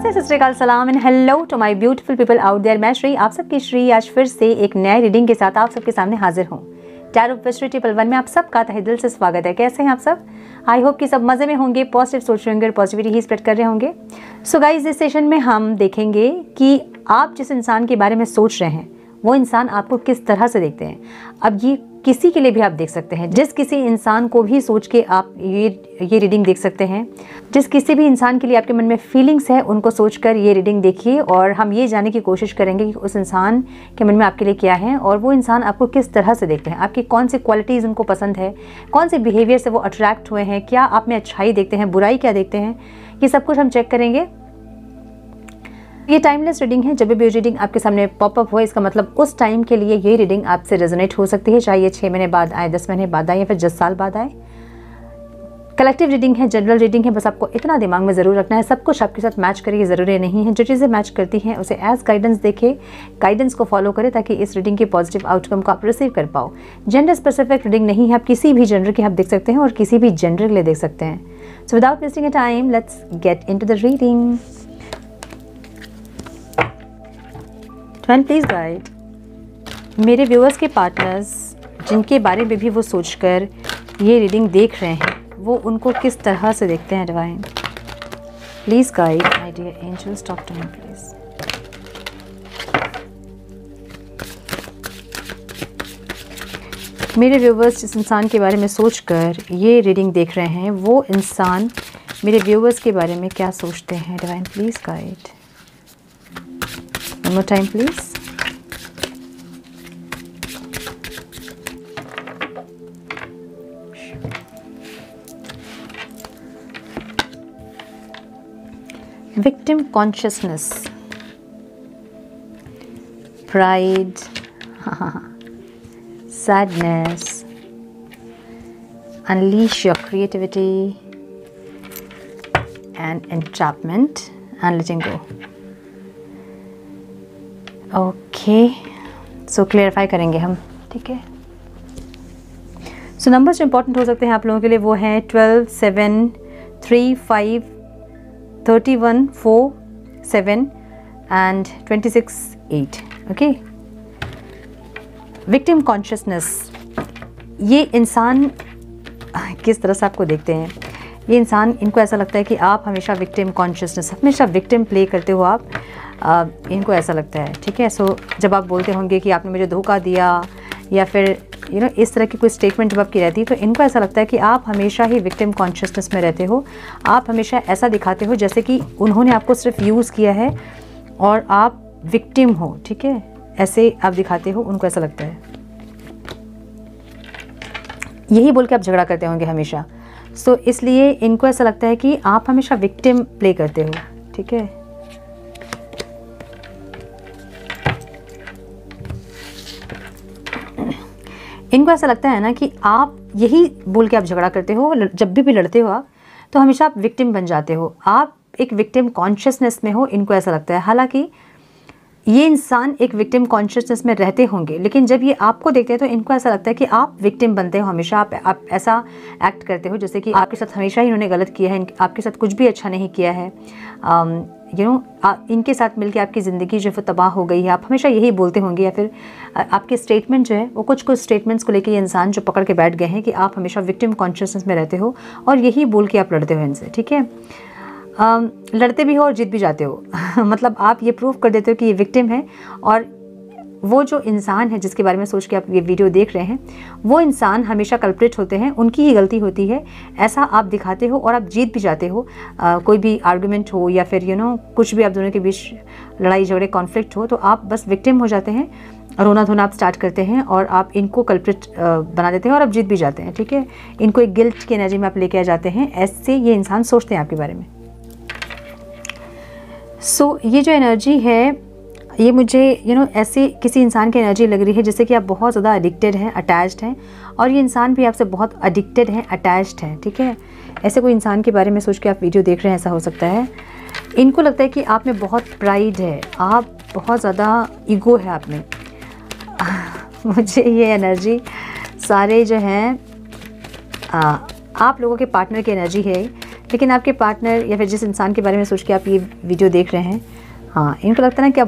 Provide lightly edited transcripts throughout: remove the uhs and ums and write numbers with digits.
नमस्ते, सत श्री अकाल, सलाम and hello to my beautiful people out there. मैं श्री, आप सबकी श्री आज फिर से एक नए रीडिंग के साथ आप सबके सामने हाजिर हूँ। टैरो विस्ट्री ट्रिपल वन में आप सबका तहे दिल से स्वागत है। कैसे हैं आप सब? आई होप कि सब मज़े में होंगे, पॉजिटिव सोच रहे होंगे और पॉजिटिविटी ही स्प्रेड कर रहे होंगे। सो गाइज, इस सेशन में हम देखेंगे कि आप जिस इंसान के बारे में सोच रहे हैं वो इंसान आपको किस तरह से देखते हैं। अब ये किसी के लिए भी आप देख सकते हैं, जिस किसी इंसान को भी सोच के आप ये रीडिंग देख सकते हैं। जिस किसी भी इंसान के लिए आपके मन में फीलिंग्स है उनको सोचकर ये रीडिंग देखिए और हम ये जानने की कोशिश करेंगे कि उस इंसान के मन में आपके लिए क्या है और वो इंसान आपको किस तरह से देखते हैं, आपकी कौन सी क्वालिटीज़ उनको पसंद है, कौन से बिहेवियर से वो अट्रैक्ट हुए हैं, क्या आप में अच्छाई देखते हैं, बुराई क्या देखते हैं, ये सब कुछ हम चेक करेंगे। ये टाइमलेस रीडिंग है। जब भी रीडिंग आपके सामने पॉपअप हो इसका मतलब उस टाइम के लिए ये रीडिंग आपसे रेजोनेट हो सकती है, चाहे ये 6 महीने बाद आए, 10 महीने बाद आए या फिर 10 साल बाद आए। कलेक्टिव रीडिंग है, जनरल रीडिंग है। बस आपको इतना दिमाग में ज़रूर रखना है, सब कुछ आपके साथ मैच करे ये ज़रूरी नहीं है। जो चीज़ें मैच करती हैं उसे एज गाइडेंस देखें, गाइडेंस को फॉलो करें ताकि इस रीडिंग के पॉजिटिव आउटकम को आप रिसीव कर पाओ। जेंडर स्पेसिफिक रीडिंग नहीं है, आप किसी भी जेंडर के आप देख सकते हैं और किसी भी जेंडर के लिए देख सकते हैं। So without wasting a time let's get into the reading. Twain please guide मेरे व्यूअर्स के पार्टनर्स जिनके बारे में भी वो सोचकर ये रीडिंग देख रहे हैं वो उनको किस तरह से देखते हैं। Divine please guide my dear angels, talk to me please. मेरे व्यूअर्स जिस इंसान के बारे में सोचकर ये रीडिंग देख रहे हैं वो इंसान मेरे व्यूअर्स के बारे में क्या सोचते हैं। Divine please guide. One more time, please. Victim consciousness, pride, sadness, unleash your creativity and entrapment and letting go. Okay, so clarify करेंगे हम, ठीक है। सो नंबर्स जो इंपॉर्टेंट हो सकते हैं आप लोगों के लिए वो हैं 12, 7, 3, 5, 31, 4, 7 एंड 26, 8। ओके, विक्टिम कॉन्शियसनेस, ये इंसान किस तरह से आपको देखते हैं। ये इंसान, इनको ऐसा लगता है कि आप हमेशा विक्टिम कॉन्शियसनेस, हमेशा विक्टिम प्ले करते हो आप, इनको ऐसा लगता है, ठीक है। सो जब आप बोलते होंगे कि आपने मुझे धोखा दिया या फिर इस तरह की कोई स्टेटमेंट जब आपकी रहती है तो इनको ऐसा लगता है कि आप हमेशा ही विक्टिम कॉन्शियसनेस में रहते हो। आप हमेशा ऐसा दिखाते हो जैसे कि उन्होंने आपको सिर्फ यूज़ किया है और आप विक्टिम हो, ठीक है, ऐसे आप दिखाते हो। उनको ऐसा लगता है, यही बोल के आप झगड़ा करते होंगे हमेशा। सो इसलिए इनको ऐसा लगता है कि आप हमेशा विक्टिम प्ले करते हो, ठीक है। इनको ऐसा लगता है ना कि आप यही बोल के आप झगड़ा करते हो, जब भी लड़ते हो आप तो हमेशा आप विक्टिम बन जाते हो, आप एक विक्टिम कॉन्शियसनेस में हो। इनको ऐसा लगता है, हालांकि ये इंसान एक विक्टिम कॉन्शियसनेस में रहते होंगे लेकिन जब ये आपको देखते हैं तो इनको ऐसा लगता है कि आप विक्टिम बनते हो हमेशा। आप ऐसा एक्ट करते हो जैसे कि आपके साथ हमेशा ही इन्होंने गलत किया है, आपके साथ कुछ भी अच्छा नहीं किया है। इनके साथ मिलके आपकी ज़िंदगी जो है वो तबाह हो गई है, आप हमेशा यही बोलते होंगे। या फिर आपके स्टेटमेंट जो है वो कुछ स्टेटमेंट्स को लेके ये इंसान जो पकड़ के बैठ गए हैं कि आप हमेशा विक्टिम कॉन्शियसनेस में रहते हो और यही बोल के आप लड़ते हो इनसे, ठीक है। लड़ते भी हो और जीत भी जाते हो मतलब आप ये प्रूव कर देते हो कि ये विक्टिम है और वो जो इंसान है जिसके बारे में सोच के आप ये वीडियो देख रहे हैं वो इंसान हमेशा कल्प्रिट होते हैं, उनकी ही गलती होती है, ऐसा आप दिखाते हो और आप जीत भी जाते हो। कोई भी आर्गुमेंट हो या फिर कुछ भी आप दोनों के बीच लड़ाई झगड़े कॉन्फ्लिक्ट हो तो आप बस विक्टिम हो जाते हैं, रोना धोना आप स्टार्ट करते हैं और आप इनको कल्प्रिट बना देते हैं और आप जीत भी जाते हैं, ठीक है। इनको एक गिल्ट की एनर्जी में आप लेके आ जाते हैं, ऐसे ये इंसान सोचते हैं आपके बारे में। सो ये जो एनर्जी है ये मुझे ऐसे किसी इंसान की एनर्जी लग रही है जैसे कि आप बहुत ज़्यादा एडिक्टेड हैं, अटैच्ड हैं और ये इंसान भी आपसे बहुत एडिक्टेड हैं, अटैच्ड हैं, ठीक है। ऐसे कोई इंसान के बारे में सोच के आप वीडियो देख रहे हैं, ऐसा हो सकता है। इनको लगता है कि आप में बहुत प्राइड है, आप बहुत ज़्यादा ईगो है आप में। मुझे ये एनर्जी सारे जो हैं आप लोगों के पार्टनर की एनर्जी है लेकिन आपके पार्टनर या फिर जिस इंसान के बारे में सोच के आप ये वीडियो देख रहे हैं, हाँ, इनको लगता है ना कि आप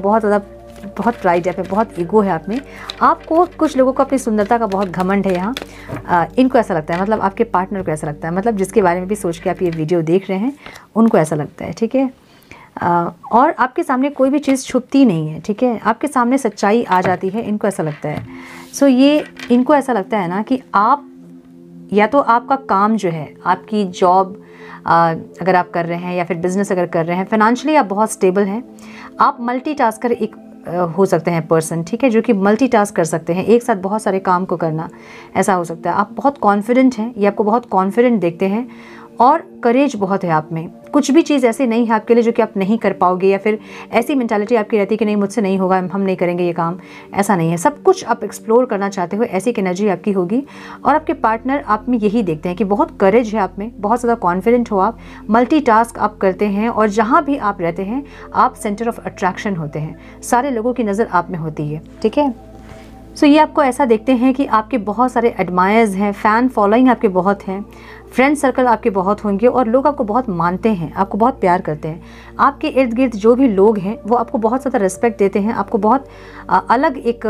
बहुत प्राइड है, आप में बहुत ईगो है, आप में, आपको, कुछ लोगों को अपनी सुंदरता का बहुत घमंड है यहाँ। इनको ऐसा लगता है, मतलब आपके पार्टनर को ऐसा लगता है, मतलब जिसके बारे में भी सोच के आप ये वीडियो देख रहे हैं उनको ऐसा लगता है, ठीक है। और आपके सामने कोई भी चीज़ छुपती नहीं है, ठीक है, आपके सामने सच्चाई आ जाती है, इनको ऐसा लगता है। सो ये इनको ऐसा लगता है ना कि आप, या तो आपका काम जो है, आपकी जॉब अगर आप कर रहे हैं या फिर बिज़नेस अगर कर रहे हैं, फाइनेंशियली आप बहुत स्टेबल हैं, आप मल्टीटास्कर एक हो सकते हैं पर्सन, ठीक है, जो कि मल्टीटास्क कर सकते हैं, एक साथ बहुत सारे काम को करना, ऐसा हो सकता है। आप बहुत कॉन्फिडेंट हैं, ये आपको बहुत कॉन्फिडेंट देखते हैं, और करेज बहुत है आप में। कुछ भी चीज़ ऐसी नहीं है आपके लिए जो कि आप नहीं कर पाओगे, या फिर ऐसी मेंटालिटी आपकी रहती है कि नहीं, मुझसे नहीं होगा, हम नहीं करेंगे ये काम, ऐसा नहीं है। सब कुछ आप एक्सप्लोर करना चाहते हो, ऐसी एक एनर्जी आपकी होगी। और आपके पार्टनर आप में यही देखते हैं कि बहुत करेज है आप में, बहुत ज़्यादा कॉन्फिडेंट हो आप, मल्टीटास्क आप करते हैं, और जहाँ भी आप रहते हैं आप सेंटर ऑफ अट्रैक्शन होते हैं, सारे लोगों की नज़र आप में होती है, ठीक है। सो ये आपको ऐसा देखते हैं कि आपके बहुत सारे एडमायर्स हैं, फ़ैन फॉलोइंग आपके बहुत हैं, फ्रेंड सर्कल आपके बहुत होंगे, और लोग आपको बहुत मानते हैं, आपको बहुत प्यार करते हैं। आपके इर्द गिर्द जो भी लोग हैं वो आपको बहुत ज़्यादा रिस्पेक्ट देते हैं, आपको बहुत अलग एक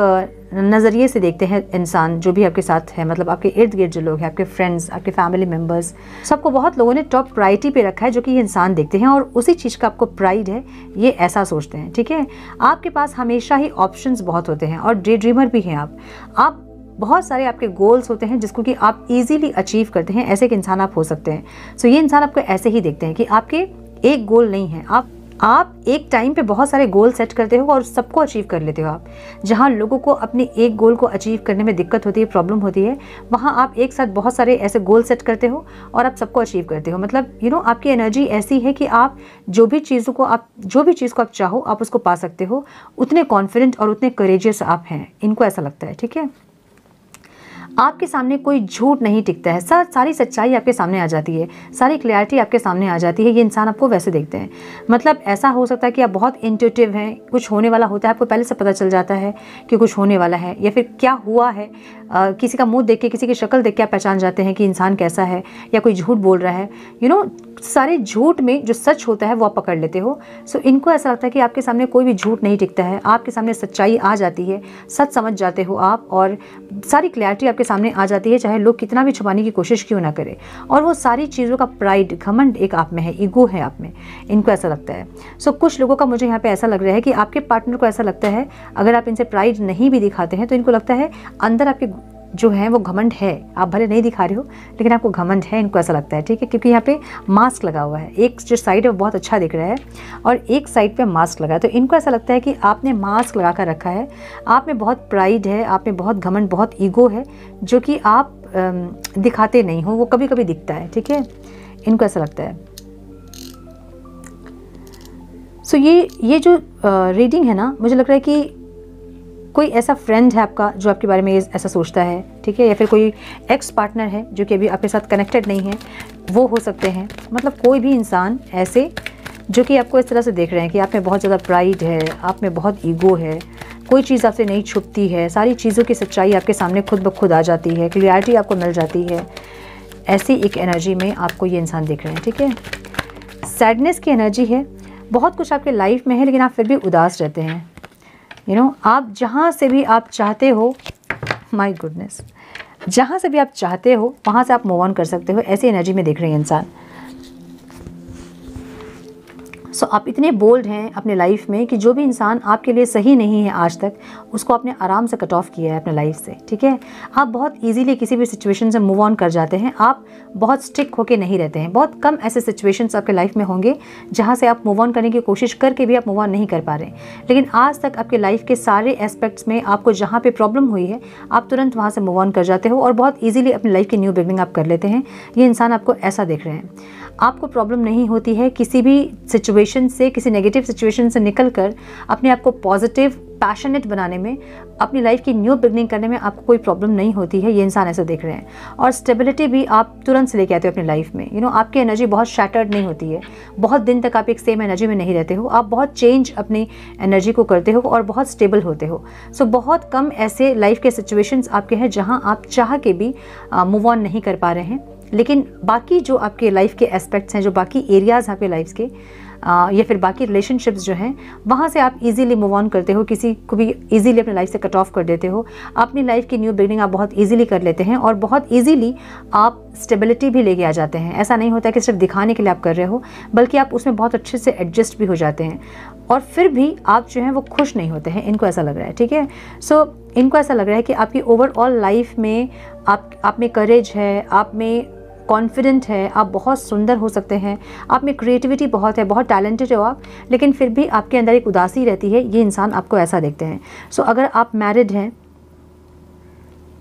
नज़रिए से देखते हैं इंसान जो भी आपके साथ है, मतलब आपके इर्द गिर्द जो लोग हैं, आपके फ्रेंड्स, आपके फैमिली मेम्बर्स, सबको बहुत लोगों ने टॉप प्रायोरिटी पे रखा है, जो कि ये इंसान देखते हैं, और उसी चीज़ का आपको प्राइड है, ये ऐसा सोचते हैं, ठीक है। आपके पास हमेशा ही ऑप्शंस बहुत होते हैं, और डे ड्रीमर भी हैं आप बहुत सारे आपके गोल्स होते हैं जिसको कि आप इजीली अचीव करते हैं, ऐसे एक इंसान आप हो सकते हैं। सो ये इंसान आपको ऐसे ही देखते हैं कि आपके एक गोल नहीं है, आप एक टाइम पे बहुत सारे गोल सेट करते हो और सबको अचीव कर लेते हो आप। जहाँ लोगों को अपने एक गोल को अचीव करने में दिक्कत होती है, प्रॉब्लम होती है, वहाँ आप एक साथ बहुत सारे ऐसे गोल सेट करते हो और आप सबको अचीव करते हो। मतलब आपकी एनर्जी ऐसी है कि आप जो भी चीज़ को आप चाहो आप उसको पा सकते हो, उतने कॉन्फिडेंट और उतने करेजियस आप हैं, इनको ऐसा लगता है, ठीक है। आपके सामने कोई झूठ नहीं टिकता है, सारी सच्चाई आपके सामने आ जाती है, सारी क्लैरिटी आपके सामने आ जाती है। ये इंसान आपको वैसे देखते हैं, मतलब ऐसा हो सकता है कि आप बहुत इंट्यूटिव हैं, कुछ होने वाला होता है आपको पहले से पता चल जाता है कि कुछ होने वाला है, या फिर क्या हुआ है, किसी का मुंह देख के, किसी की शक्ल देख के आप पहचान जाते हैं कि इंसान कैसा है, या कोई झूठ बोल रहा है। सारे झूठ में जो सच होता है वो आप पकड़ लेते हो। सो इनको ऐसा लगता है कि आपके सामने कोई भी झूठ नहीं टिकता है, आपके सामने सच्चाई आ जाती है, सच समझ जाते हो आप, और सारी क्लैरिटी आपके सामने आ जाती है, चाहे लोग कितना भी छुपाने की कोशिश क्यों ना करें। और वो सारी चीज़ों का प्राइड, घमंड एक आप में है, ईगो है आप में, इनको ऐसा लगता है। सो कुछ लोगों का मुझे यहाँ पे ऐसा लग रहा है कि आपके पार्टनर को ऐसा लगता है, अगर आप इनसे प्राइड नहीं भी दिखाते हैं तो इनको लगता है अंदर आपके जो है वो घमंड है, आप भले नहीं दिखा रहे हो लेकिन आपको घमंड है, इनको ऐसा लगता है, ठीक है। क्योंकि यहाँ पे मास्क लगा हुआ है, एक जो साइड है वो बहुत अच्छा दिख रहा है और एक साइड पे मास्क लगा है, तो इनको ऐसा लगता है कि आपने मास्क लगा कर रखा है, आप में बहुत प्राइड है, आप में बहुत घमंड, बहुत ईगो है, जो कि आप दिखाते नहीं हो, वो कभी कभी दिखता है, ठीक है, इनको ऐसा लगता है। सो ये जो रीडिंग है ना, मुझे लग रहा है कि कोई ऐसा फ्रेंड है आपका जो आपके बारे में ऐसा सोचता है, ठीक है, या फिर कोई एक्स पार्टनर है जो कि अभी आपके साथ कनेक्टेड नहीं है, वो हो सकते हैं। मतलब कोई भी इंसान ऐसे जो कि आपको इस तरह से देख रहे हैं कि आप में बहुत ज़्यादा प्राइड है, आप में बहुत ईगो है, कोई चीज़ आपसे नहीं छुपती है, सारी चीज़ों की सच्चाई आपके सामने खुद ब खुद आ जाती है, क्लियरिटी आपको मिल जाती है, ऐसी एक एनर्जी में आपको ये इंसान देख रहे हैं, ठीक है। सैडनेस की एनर्जी है, बहुत कुछ आपके लाइफ में है लेकिन आप फिर भी उदास रहते हैं। आप जहाँ से भी आप चाहते हो, माय गुडनेस, जहाँ से भी आप चाहते हो वहाँ से आप मूव ऑन कर सकते हो, ऐसी एनर्जी में देख रहे हैं इंसान। सो आप इतने बोल्ड हैं अपने लाइफ में कि जो भी इंसान आपके लिए सही नहीं है आज तक, उसको आपने आराम से कट ऑफ किया है अपने लाइफ से, ठीक है। आप बहुत इजीली किसी भी सिचुएशन से मूव ऑन कर जाते हैं, आप बहुत स्टिक होके नहीं रहते हैं। बहुत कम ऐसे सिचुएशंस आपके लाइफ में होंगे जहाँ से आप मूव ऑन करने की कोशिश करके भी आप मूव ऑन नहीं कर पा रहे, लेकिन आज तक आपके लाइफ के सारे एस्पेक्ट्स में आपको जहाँ पे प्रॉब्लम हुई है आप तुरंत वहाँ से मूव ऑन कर जाते हो और बहुत ईजिली अपनी लाइफ की न्यू बिगनिंग आप कर लेते हैं। ये इंसान आपको ऐसा देख रहे हैं। आपको प्रॉब्लम नहीं होती है किसी भी सिचुएशन से, किसी नेगेटिव सिचुएशन से निकल कर अपने आप को पॉजिटिव, पैशनेट बनाने में, अपनी लाइफ की न्यू बिगनिंग करने में आपको कोई प्रॉब्लम नहीं होती है। ये इंसान ऐसा देख रहे हैं। और स्टेबिलिटी भी आप तुरंत से लेके आते हो अपनी लाइफ में। आपकी एनर्जी बहुत शैटर्ड नहीं होती है, बहुत दिन तक आप एक सेम एनर्जी में नहीं रहते हो, आप बहुत चेंज अपनी एनर्जी को करते हो और बहुत स्टेबल होते हो। सो बहुत कम ऐसे लाइफ के सिचुएशंस आपके हैं जहां आप चाह के भी मूव ऑन नहीं कर पा रहे हैं। लेकिन बाकी जो आपके लाइफ के एस्पेक्ट्स हैं, जो बाकी एरियाज़ आपके लाइफ के या फिर बाकी रिलेशनशिप्स जो हैं, वहाँ से आप इजीली मूव ऑन करते हो, किसी को भी इजीली अपने लाइफ से कट ऑफ कर देते हो। अपनी लाइफ की न्यू बिगिनिंग आप बहुत इजीली कर लेते हैं और बहुत इजीली आप स्टेबिलिटी भी लेके आ जाते हैं। ऐसा नहीं होता कि सिर्फ दिखाने के लिए आप कर रहे हो, बल्कि आप उसमें बहुत अच्छे से एडजस्ट भी हो जाते हैं और फिर भी आप जो हैं वो खुश नहीं होते हैं। इनको ऐसा लग रहा है, ठीक है। सो इनको ऐसा लग रहा है कि आपकी ओवरऑल लाइफ में आप में करेज है, आप में कॉन्फिडेंट है, आप बहुत सुंदर हो सकते हैं, आप में क्रिएटिविटी बहुत है, बहुत टैलेंटेड हो आप, लेकिन फिर भी आपके अंदर एक उदासी रहती है। ये इंसान आपको ऐसा देखते हैं। सो अगर आप मैरिड हैं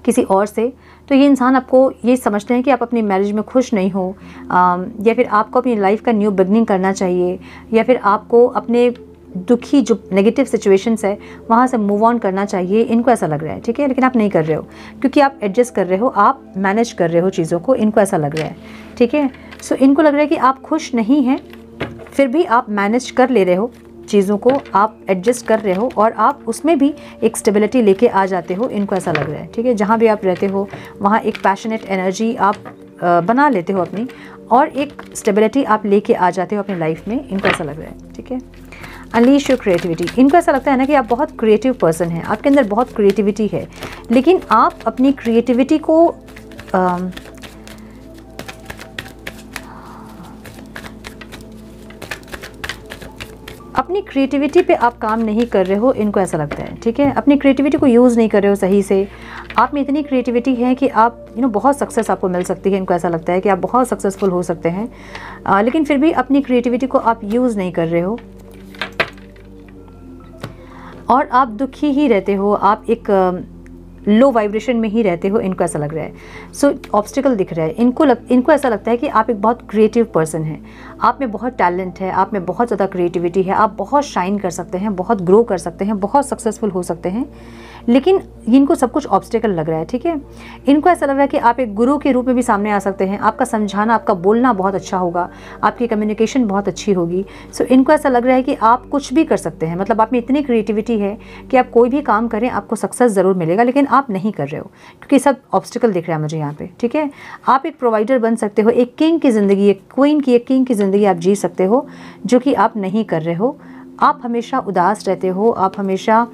किसी और से, तो ये इंसान आपको ये समझते हैं कि आप अपनी मैरिज में खुश नहीं हो, या फिर आपको अपनी लाइफ का न्यू बिगनिंग करना चाहिए, या फिर आपको अपने दुखी जो नेगेटिव सिचुएशंस है वहाँ से मूव ऑन करना चाहिए। इनको ऐसा लग रहा है, ठीक है, लेकिन आप नहीं कर रहे हो क्योंकि आप एडजस्ट कर रहे हो, आप मैनेज कर रहे हो चीज़ों को। इनको ऐसा लग रहा है, ठीक है। सो इनको लग रहा है कि आप खुश नहीं हैं, फिर भी आप मैनेज कर ले रहे हो चीज़ों को, आप एडजस्ट कर रहे हो और आप उसमें भी एक स्टेबिलिटी लेके आ जाते हो। इनको ऐसा लग रहा है, ठीक है। जहाँ भी आप रहते हो वहाँ एक पैशनेट एनर्जी आप बना लेते हो अपनी, और एक स्टेबिलिटी आप लेके आ जाते हो अपनी लाइफ में। इनको ऐसा लग रहा है, ठीक है। Unleash your creativity. इनको ऐसा लगता है ना कि आप बहुत क्रिएटिव पर्सन हैं, आपके अंदर बहुत क्रिएटिविटी है, लेकिन आप अपनी क्रिएटिविटी को अपनी क्रिएटिविटी पे आप काम नहीं कर रहे हो। इनको ऐसा लगता है, ठीक है। अपनी क्रिएटिविटी को यूज़ नहीं कर रहे हो सही से। आप में इतनी क्रिएटिविटी है कि आप बहुत सक्सेस आपको मिल सकती है। इनको ऐसा लगता है कि आप बहुत सक्सेसफुल हो सकते हैं, लेकिन फिर भी अपनी क्रिएटिविटी को आप यूज़ नहीं कर रहे हो और आप दुखी ही रहते हो, आप एक लो वाइब्रेशन में ही रहते हो। इनको ऐसा लग रहा है। सो ऑब्स्टिकल दिख रहा है। इनको ऐसा लगता है कि आप एक बहुत क्रिएटिव पर्सन हैं, आप में बहुत टैलेंट है, आप में बहुत ज़्यादा क्रिएटिविटी है, आप बहुत शाइन कर सकते हैं, बहुत ग्रो कर सकते हैं, बहुत सक्सेसफुल हो सकते हैं, लेकिन इनको सब कुछ ऑब्स्टिकल लग रहा है, ठीक है। इनको ऐसा लग रहा है कि आप एक गुरु के रूप में भी सामने आ सकते हैं, आपका समझाना, आपका बोलना बहुत अच्छा होगा, आपकी कम्युनिकेशन बहुत अच्छी होगी। सो इनको ऐसा लग रहा है कि आप कुछ भी कर सकते हैं, मतलब आप में इतनी क्रिएटिविटी है कि आप कोई भी काम करें आपको सक्सेस ज़रूर मिलेगा, लेकिन आप नहीं कर रहे हो क्योंकि सब ऑब्स्टिकल दिख रहा है मुझे यहाँ पे, ठीक है। आप एक प्रोवाइडर बन सकते हो, एक किंग की ज़िंदगी, एक क्वीन की, एक किंग की ज़िंदगी आप जी सकते हो, जो कि आप नहीं कर रहे हो। आप हमेशा उदास रहते हो, आप हमेशा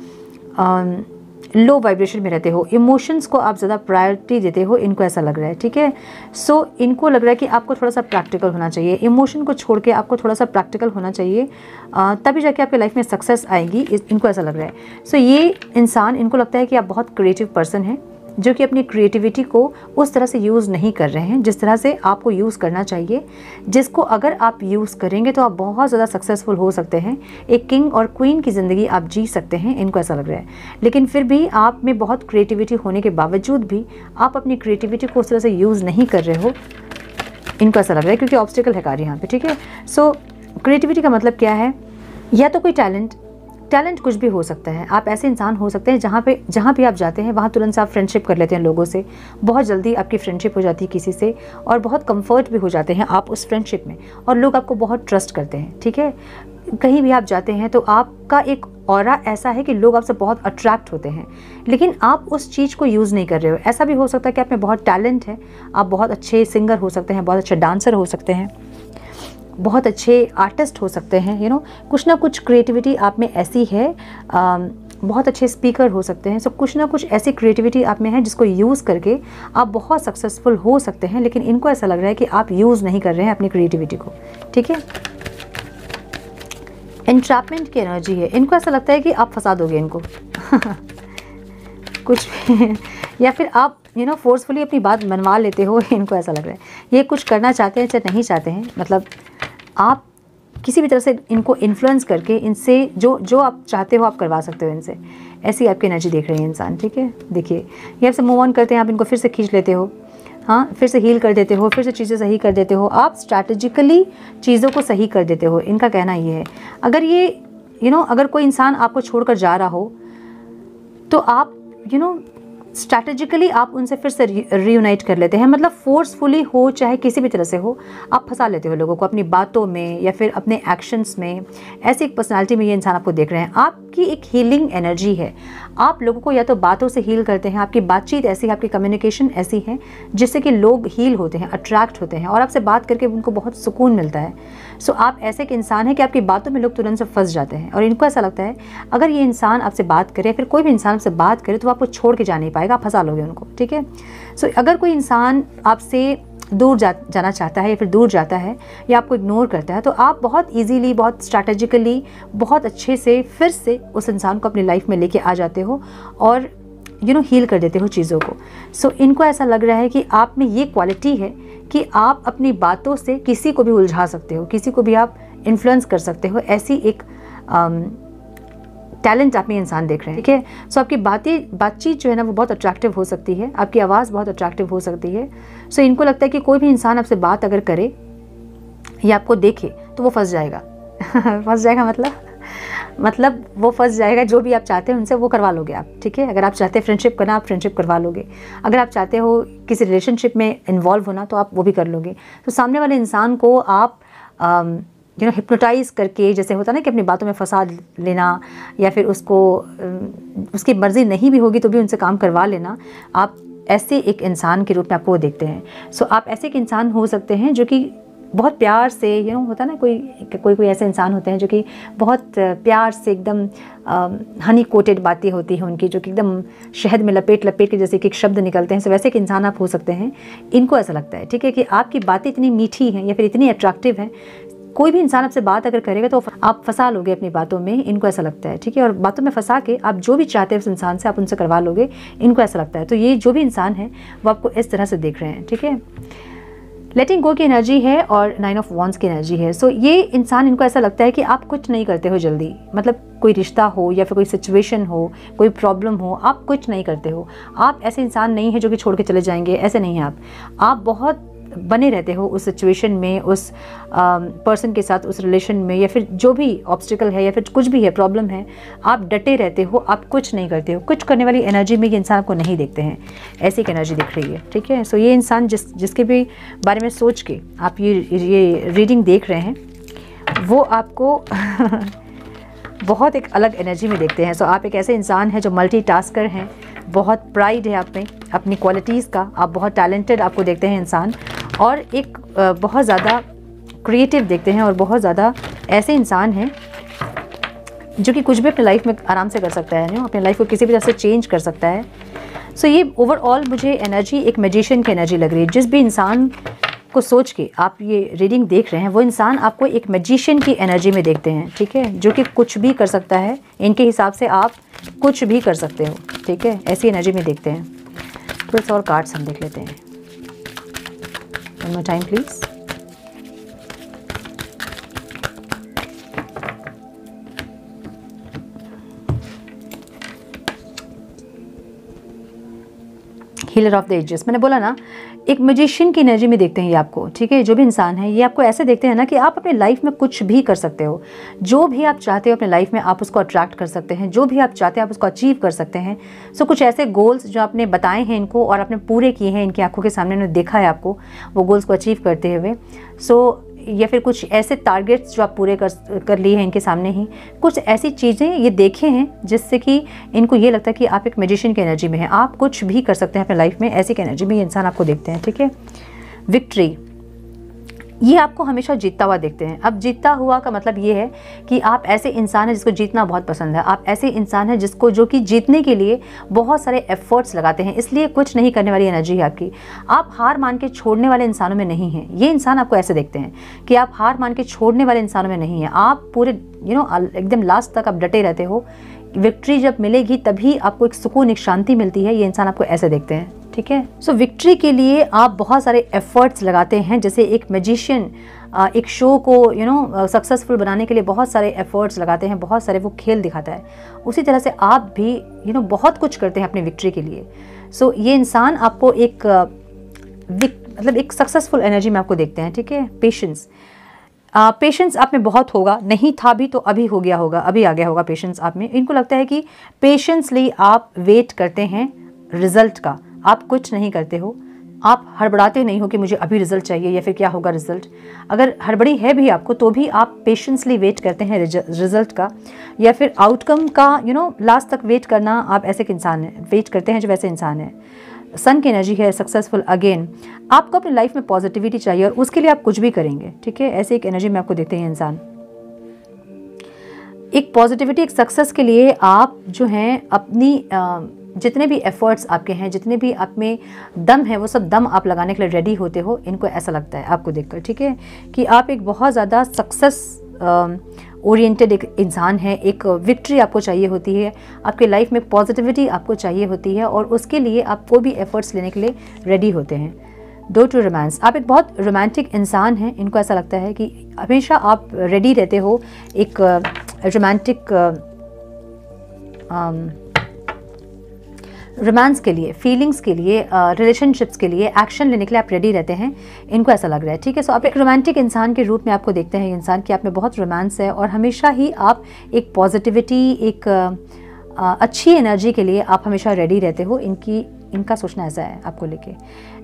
लो वाइब्रेशन में रहते हो, इमोशंस को आप ज़्यादा प्रायोरिटी देते हो। इनको ऐसा लग रहा है, ठीक है। सो इनको लग रहा है कि आपको थोड़ा सा प्रैक्टिकल होना चाहिए, इमोशन को छोड़ के आपको थोड़ा सा प्रैक्टिकल होना चाहिए, तभी जाके आपके लाइफ में सक्सेस आएगी। इनको ऐसा लग रहा है। सो ये इंसान, इनको लगता है कि आप बहुत क्रिएटिव पर्सन हैं, जो कि अपनी क्रिएटिविटी को उस तरह से यूज़ नहीं कर रहे हैं जिस तरह से आपको यूज़ करना चाहिए, जिसको अगर आप यूज़ करेंगे तो आप बहुत ज़्यादा सक्सेसफुल हो सकते हैं, एक किंग और क्वीन की ज़िंदगी आप जी सकते हैं। इनको ऐसा लग रहा है, लेकिन फिर भी आप में बहुत क्रिएटिविटी होने के बावजूद भी आप अपनी क्रिएटिविटी को उस तरह से यूज़ नहीं कर रहे हो। इनको ऐसा लग रहा है क्योंकि ऑब्स्टिकल है कार्य यहाँ पे, ठीक है। सो क्रिएटिविटी का मतलब क्या है? या तो कोई टैलेंट कुछ भी हो सकता है। आप ऐसे इंसान हो सकते हैं जहाँ भी आप जाते हैं वहाँ तुरंत से आप फ्रेंडशिप कर लेते हैं लोगों से, बहुत जल्दी आपकी फ्रेंडशिप हो जाती है किसी से, और बहुत कंफर्ट भी हो जाते हैं आप उस फ्रेंडशिप में, और लोग आपको बहुत ट्रस्ट करते हैं, ठीक है। कहीं भी आप जाते हैं तो आपका एक ऑरा ऐसा है कि लोग आपसे बहुत अट्रैक्ट होते हैं, लेकिन आप उस चीज़ को यूज़ नहीं कर रहे हो। ऐसा भी हो सकता है कि आप में बहुत टैलेंट है, आप बहुत अच्छे सिंगर हो सकते हैं, बहुत अच्छे डांसर हो सकते हैं, बहुत अच्छे आर्टिस्ट हो सकते हैं, कुछ ना कुछ क्रिएटिविटी आप में ऐसी है, बहुत अच्छे स्पीकर हो सकते हैं। सब कुछ ना कुछ ऐसी क्रिएटिविटी आप में है जिसको यूज़ करके आप बहुत सक्सेसफुल हो सकते हैं, लेकिन इनको ऐसा लग रहा है कि आप यूज़ नहीं कर रहे हैं अपनी क्रिएटिविटी को, ठीक है। एंट्रैपमेंट की एनर्जी है। इनको ऐसा लगता है कि आप फंसा दोगे इनको कुछ या फिर आप फोर्सफुली अपनी बात मनवा लेते हो। इनको ऐसा लग रहा है ये कुछ करना चाहते हैं चाहे नहीं चाहते हैं, मतलब आप किसी भी तरह से इनको इन्फ्लुएंस करके इनसे जो आप चाहते हो आप करवा सकते हो इनसे। ऐसी आपकी एनर्जी देख रही है इंसान, ठीक है। देखिए ये आपसे मूव ऑन करते हैं, आप इनको फिर से खींच लेते हो, हाँ, फिर से हील कर देते हो, फिर से चीज़ें सही कर देते हो, आप स्ट्रैटेजिकली चीज़ों को सही कर देते हो। इनका कहना ये है, अगर ये अगर कोई इंसान आपको छोड़कर जा रहा हो तो आप स्ट्रैटेजिकली आप उनसे फिर से रीयूनाइट कर लेते हैं, मतलब फोर्सफुली हो चाहे किसी भी तरह से हो, आप फंसा लेते हो लोगों को अपनी बातों में या फिर अपने एक्शंस में। ऐसी एक पर्सनालिटी में ये इंसान आपको देख रहे हैं। आपकी एक हीलिंग एनर्जी है, आप लोगों को या तो बातों से हील करते हैं, आपकी बातचीत ऐसी है, आपकी कम्युनिकेशन ऐसी है जिससे कि लोग हील होते हैं, अट्रैक्ट होते हैं और आपसे बात करके उनको बहुत सुकून मिलता है। सो आप ऐसे एक इंसान हैं कि आपकी बातों में लोग तुरंत से फंस जाते हैं और इनको ऐसा लगता है अगर ये इंसान आपसे बात करे या फिर कोई भी इंसान आपसे बात करे तो आपको छोड़ के जा नहीं पाएगा, आप फंसा लोगे उनको, ठीक है। सो अगर कोई इंसान आपसे दूर जाना चाहता है या फिर दूर जाता है या आपको इग्नोर करता है तो आप बहुत इजीली, बहुत स्ट्रैटेजिकली, बहुत अच्छे से फिर से उस इंसान को अपनी लाइफ में लेके आ जाते हो और हील कर देते हो चीज़ों को। सो इनको ऐसा लग रहा है कि आप में ये क्वालिटी है कि आप अपनी बातों से किसी को भी उलझा सकते हो, किसी को भी आप इन्फ्लुएंस कर सकते हो, ऐसी एक टैलेंट आप में इंसान देख रहे हैं, ठीक है। सो आपकी बातचीत जो है ना वो बहुत अट्रैक्टिव हो सकती है, आपकी आवाज़ बहुत अट्रैक्टिव हो सकती है। सो इनको लगता है कि कोई भी इंसान आपसे बात अगर करे या आपको देखे तो वो फंस जाएगा फंस जाएगा मतलब वो फंस जाएगा, जो भी आप चाहते हैं उनसे वो करवा लोगे आप, ठीक है। अगर आप चाहते हैं फ्रेंडशिप करना, आप फ्रेंडशिप करवा लोगे। अगर आप चाहते हो किसी रिलेशनशिप में इन्वॉल्व होना तो आप वो भी कर लोगे। तो सामने वाले इंसान को आप हिप्नोटाइज करके, जैसे होता है ना कि अपनी बातों में फंसा लेना या फिर उसको उसकी मर्ज़ी नहीं भी होगी तो भी उनसे काम करवा लेना, आप ऐसे एक इंसान के रूप में आपको वो देखते हैं। सो आप ऐसे एक इंसान हो सकते हैं जो कि बहुत प्यार से होता है ना, कोई ऐसे इंसान होते हैं जो कि बहुत प्यार से एकदम हनी कोटेड बातें होती हैं उनकी, जो कि एकदम शहद में लपेट के जैसे कि एक शब्द निकलते हैं। सो वैसे एक इंसान आप हो सकते हैं। इनको ऐसा लगता है, ठीक है, कि आपकी बातें इतनी मीठी हैं या फिर इतनी अट्रैक्टिव हैं, कोई भी इंसान आपसे बात अगर करेगा तो आप फंसा लोगे अपनी बातों में। इनको ऐसा लगता है, ठीक है। और बातों में फंसा के आप जो भी चाहते हैं उस इंसान से आप उनसे करवा लोगे, इनको ऐसा लगता है। तो ये जो भी इंसान है वो आपको इस तरह से देख रहे हैं, ठीक है। लेटिंग गो की एनर्जी है और 9 ऑफ वॉन्ड्स की एनर्जी है। सो ये इंसान, इनको ऐसा लगता है कि आप कुछ नहीं करते हो जल्दी, मतलब कोई रिश्ता हो या फिर कोई सिचुएशन हो, कोई प्रॉब्लम हो, आप कुछ नहीं करते हो। आप ऐसे इंसान नहीं है जो कि छोड़ के चले जाएंगे, ऐसे नहीं है आप बहुत बने रहते हो उस सिचुएशन में, उस पर्सन के साथ, उस रिलेशन में, या फिर जो भी ऑब्स्टिकल है या फिर कुछ भी है, प्रॉब्लम है, आप डटे रहते हो, आप कुछ नहीं करते हो। कुछ करने वाली एनर्जी में ये इंसान आपको नहीं देखते हैं, ऐसी एक एनर्जी दिख रही है, ठीक है। सो ये इंसान जिसके भी बारे में सोच के आप ये रीडिंग देख रहे हैं वो आपको बहुत एक अलग एनर्जी में देखते हैं। सो आप एक ऐसे इंसान हैं जो मल्टीटास्कर हैं, बहुत प्राइड है आप में अपनी क्वालिटीज़ का, आप बहुत टैलेंटेड आपको देखते हैं इंसान, और एक बहुत ज़्यादा क्रिएटिव देखते हैं और बहुत ज़्यादा ऐसे इंसान हैं जो कि कुछ भी अपनी लाइफ में आराम से कर सकता है, अपनी लाइफ को किसी भी तरह से चेंज कर सकता है। सो ये ओवरऑल मुझे एनर्जी एक मैजिशियन की एनर्जी लग रही है। जिस भी इंसान को सोच के आप ये रीडिंग देख रहे हैं वो इंसान आपको एक मैजिशियन की एनर्जी में देखते हैं, ठीक है, जो कि कुछ भी कर सकता है। इनके हिसाब से आप कुछ भी कर सकते हो, ठीक है, ऐसी एनर्जी में देखते हैं। थोड़े से और कार्ड्स हम देख लेते हैं। One more time please. Healer of the ages, मैंने बोला ना एक मैजिशियन की एनर्जी में देखते हैं ये आपको, ठीक है। जो भी इंसान है ये आपको ऐसे देखते हैं ना कि आप अपने लाइफ में कुछ भी कर सकते हो, जो भी आप चाहते हो अपने लाइफ में आप उसको अट्रैक्ट कर सकते हैं, जो भी आप चाहते हैं आप उसको अचीव कर सकते हैं। सो कुछ ऐसे गोल्स जो आपने बताए हैं इनको और आपने पूरे किए हैं, इनकी आंखों के सामने उन्होंने देखा है आपको वो गोल्स को अचीव करते हुए। सो या फिर कुछ ऐसे टारगेट्स जो आप पूरे कर लिए हैं इनके सामने ही, कुछ ऐसी चीज़ें ये देखे हैं जिससे कि इनको ये लगता है कि आप एक मैजिशियन की एनर्जी में हैं, आप कुछ भी कर सकते हैं अपने लाइफ में, ऐसी एनर्जी में ये इंसान आपको देखते हैं, ठीक है। विक्ट्री, ये आपको हमेशा जीतता हुआ देखते हैं। अब जीतता हुआ का मतलब ये है कि आप ऐसे इंसान हैं जिसको जीतना बहुत पसंद है, आप ऐसे इंसान हैं जिसको जो कि जीतने के लिए बहुत सारे एफर्ट्स लगाते हैं, इसलिए कुछ नहीं करने वाली एनर्जी है आपकी। आप हार मान के छोड़ने वाले इंसानों में नहीं हैं। ये इंसान आपको ऐसे देखते हैं कि आप हार मान के छोड़ने वाले इंसानों में नहीं हैं, आप पूरे एकदम लास्ट तक आप डटे रहते हो। विक्ट्री जब मिलेगी तभी आपको एक सुकून, एक शांति मिलती है। ये इंसान आपको ऐसे देखते हैं, ठीक है। सो विक्ट्री के लिए आप बहुत सारे एफर्ट्स लगाते हैं, जैसे एक मैजिशियन एक शो को सक्सेसफुल बनाने के लिए बहुत सारे एफर्ट्स लगाते हैं, बहुत सारे वो खेल दिखाता है, उसी तरह से आप भी बहुत कुछ करते हैं अपनी विक्ट्री के लिए। सो ये इंसान आपको एक मतलब एक सक्सेसफुल एनर्जी में आपको देखते हैं, ठीक है। पेशेंस आप में बहुत होगा, नहीं था भी तो अभी हो गया होगा, अभी आ गया होगा पेशेंस आप में। इनको लगता है कि पेशेंसली आप वेट करते हैं रिजल्ट का, आप कुछ नहीं करते हो, आप हड़बड़ाते नहीं हो कि मुझे अभी रिजल्ट चाहिए या फिर क्या होगा रिजल्ट। अगर हड़बड़ी है भी आपको तो भी आप पेशेंसली वेट करते हैं रिजल्ट का या फिर आउटकम का, लास्ट तक वेट करना। आप ऐसे के इंसान हैं, वेट करते हैं जो वैसे इंसान हैं। सन की एनर्जी है, सक्सेसफुल अगेन। आपको अपनी लाइफ में पॉजिटिविटी चाहिए और उसके लिए आप कुछ भी करेंगे, ठीक है। ऐसे एक एनर्जी में आपको देखते हैं इंसान। एक पॉजिटिविटी, एक सक्सेस के लिए आप जो हैं अपनी जितने भी एफर्ट्स आपके हैं, जितने भी आप में दम है, वो सब दम आप लगाने के लिए रेडी होते हो। इनको ऐसा लगता है आपको देखकर, ठीक है, कि आप एक बहुत ज़्यादा सक्सेस ओरिएंटेड एक इंसान है। एक विक्ट्री आपको चाहिए होती है, आपके लाइफ में पॉजिटिविटी आपको चाहिए होती है और उसके लिए आप कोई भी एफर्ट्स लेने के लिए रेडी होते हैं। डो टू रोमांस, आप एक बहुत रोमांटिक इंसान हैं। इनको ऐसा लगता है कि हमेशा आप रेडी रहते हो एक रोमांटिक रोमांस के लिए, फीलिंग्स के लिए, रिलेशनशिप्स के लिए, एक्शन लेने के लिए आप रेडी रहते हैं। इनको ऐसा लग रहा है, ठीक है। सो आप एक रोमांटिक इंसान के रूप में आपको देखते हैं इंसान कि आप में बहुत रोमांस है और हमेशा ही आप एक पॉजिटिविटी, एक अच्छी एनर्जी के लिए आप हमेशा रेडी रहते हो। इनका सोचना ऐसा है आपको लेके।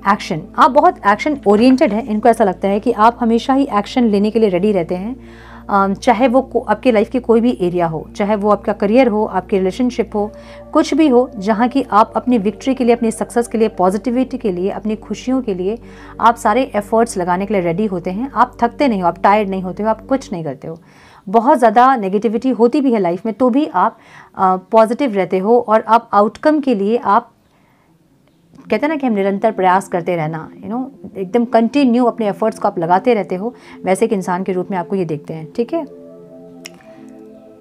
एक्शन, आप बहुत एक्शन ओरिएंटेड हैं। इनको ऐसा लगता है कि आप हमेशा ही एक्शन लेने के लिए रेडी रहते हैं, चाहे वो आपके लाइफ की कोई भी एरिया हो, चाहे वो आपका करियर हो, आपकी रिलेशनशिप हो, कुछ भी हो, जहाँ की आप अपनी विक्ट्री के लिए, अपनी सक्सेस के लिए, पॉजिटिविटी के लिए, अपनी खुशियों के लिए आप सारे एफर्ट्स लगाने के लिए रेडी होते हैं। आप थकते नहीं हो, आप टायर्ड नहीं होते हो, आप कुछ नहीं करते हो। बहुत ज़्यादा नेगेटिविटी होती भी है लाइफ में तो भी आप पॉजिटिव रहते हो और आप आउटकम के लिए, आप कहते हैं ना कि हम निरंतर प्रयास करते रहना, एकदम कंटिन्यू अपने एफर्ट्स को आप लगाते रहते हो। वैसे एक इंसान के रूप में आपको ये देखते हैं, ठीक है।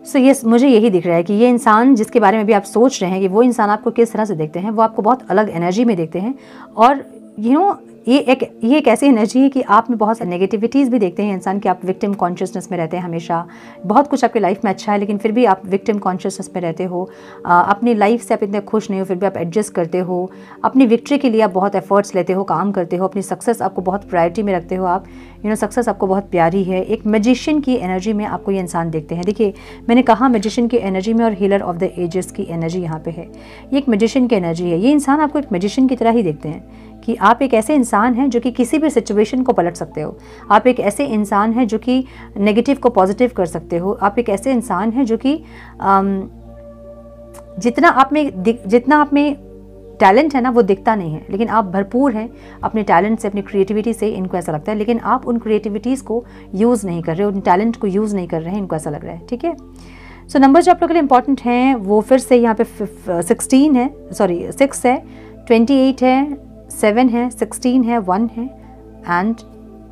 सो ये मुझे यही दिख रहा है कि ये इंसान जिसके बारे में भी आप सोच रहे हैं कि वो इंसान आपको किस तरह से देखते हैं, वो आपको बहुत अलग एनर्जी में देखते हैं। और ये एक ऐसी एनर्जी है कि आप में बहुत सारी नेगेटिविटीज़ भी देखते हैं इंसान कि आप विक्टिम कॉन्शियसनेस में रहते हैं हमेशा। बहुत कुछ आपकी लाइफ में अच्छा है लेकिन फिर भी आप विक्टिम कॉन्शियसनेस में रहते हो। अपनी लाइफ से आप इतने खुश नहीं हो फिर भी आप एडजस्ट करते हो। अपनी विक्ट्री के लिए आप बहुत एफर्ट्स लेते हो, काम करते हो। अपनी सक्सेस आपको बहुत प्रायोरिटी में रखते हो आप। सक्सेस आपको बहुत प्यारी है। एक मैजिशियन की एनर्जी में आपको ये इंसान देखते हैं। देखिए मैंने कहा मैजिशियन की एनर्जी में और हीलर ऑफ द एजेस की एनर्जी यहाँ पे है। ये एक मैजिशियन की एनर्जी है। ये इंसान आपको एक मैजिशियन की तरह ही देखते हैं कि आप एक ऐसे इंसान हैं जो कि किसी भी सिचुएशन को पलट सकते हो। आप एक ऐसे इंसान हैं जो कि नेगेटिव को पॉजिटिव कर सकते हो। आप एक ऐसे इंसान हैं जो कि जितना आप में टैलेंट है ना वो दिखता नहीं है, लेकिन आप भरपूर हैं अपने टैलेंट से, अपनी क्रिएटिविटी से। इनको ऐसा लगता है लेकिन आप उन क्रिएटिविटीज़ को यूज़ नहीं कर रहे हो, उन टैलेंट को यूज़ नहीं कर रहे हैं। इनको ऐसा लग रहा है, ठीक है। सो नंबर जो आप लोगों के लिए इंपॉर्टेंट हैं वो फिर से यहाँ पे 6 है, 28 है, 7 है, 16 है, 1 है एंड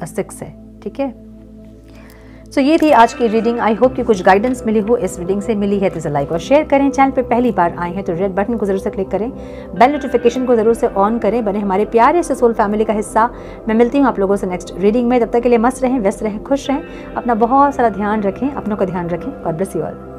6 है, ठीक है। सो ये थी आज की रीडिंग। आई होप कि कुछ गाइडेंस मिली हो। इस रीडिंग से मिली है तो इसे लाइक और शेयर करें। चैनल पे पहली बार आए हैं तो रेड बटन को जरूर से क्लिक करें, बेल नोटिफिकेशन को जरूर से ऑन करें, बने हमारे प्यारे से सोल फैमिली का हिस्सा। मैं मिलती हूँ आप लोगों से नेक्स्ट रीडिंग में। तब तक के लिए मस्त रहें, व्यस्त रहें, खुश रहें, अपना बहुत सारा ध्यान रखें, अपनों का ध्यान रखें। God bless you all.